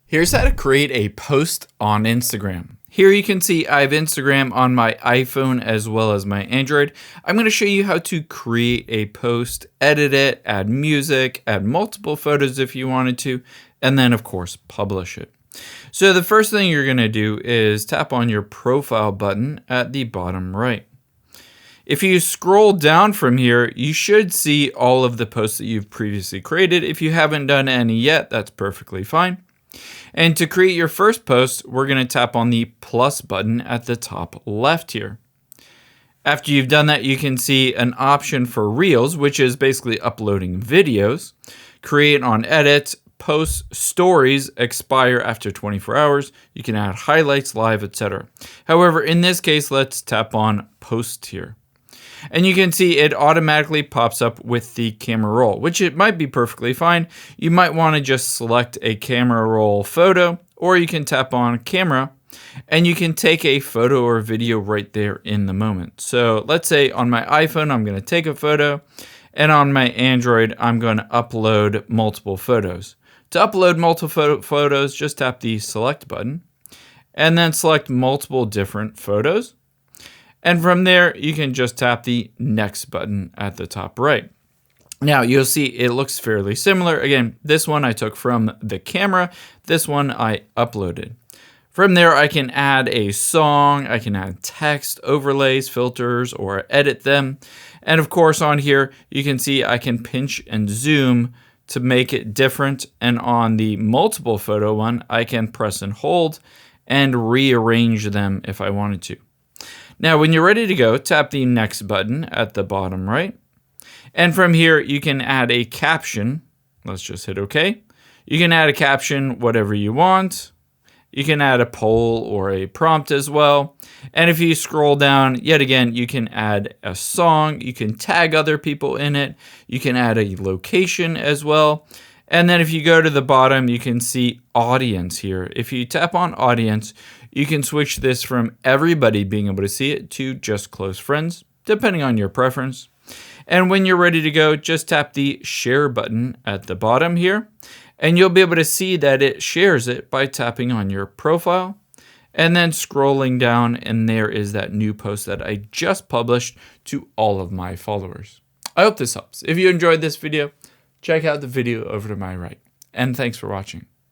Here's how to create a post on Instagram. Here you can see I have Instagram on my iPhone as well as my Android. I'm going to show you how to create a post, edit it, add music, add multiple photos if you wanted to, and then of course publish it. So the first thing you're going to do is tap on your profile button at the bottom right. If you scroll down from here, you should see all of the posts that you've previously created. If you haven't done any yet, that's perfectly fine. And to create your first post, we're going to tap on the plus button at the top left here. After you've done that, you can see an option for Reels, which is basically uploading videos. Create on edit, post, stories expire after 24 hours. You can add highlights, live, etc. However, in this case, let's tap on post here. And you can see it automatically pops up with the camera roll, which it might be perfectly fine. You might want to just select a camera roll photo, or you can tap on camera and you can take a photo or video right there in the moment. So let's say on my iPhone, I'm going to take a photo, and on my Android, I'm going to upload multiple photos. To upload multiple photos, just tap the select button and then select multiple different photos. And from there, you can just tap the next button at the top right. Now you'll see it looks fairly similar. Again, this one I took from the camera. This one I uploaded. From there, I can add a song. I can add text, overlays, filters, or edit them. And of course on here, you can see I can pinch and zoom to make it different. And on the multiple photo one, I can press and hold and rearrange them if I wanted to. Now, when you're ready to go, tap the next button at the bottom right. And from here, you can add a caption. Let's just hit OK. You can add a caption, whatever you want. You can add a poll or a prompt as well. And if you scroll down, yet again, you can add a song. You can tag other people in it. You can add a location as well. And then if you go to the bottom, you can see audience here. If you tap on audience, you can switch this from everybody being able to see it to just close friends, depending on your preference. And when you're ready to go, just tap the share button at the bottom here, and you'll be able to see that it shares it by tapping on your profile and then scrolling down, and there is that new post that I just published to all of my followers. I hope this helps. If you enjoyed this video, check out the video over to my right. And thanks for watching.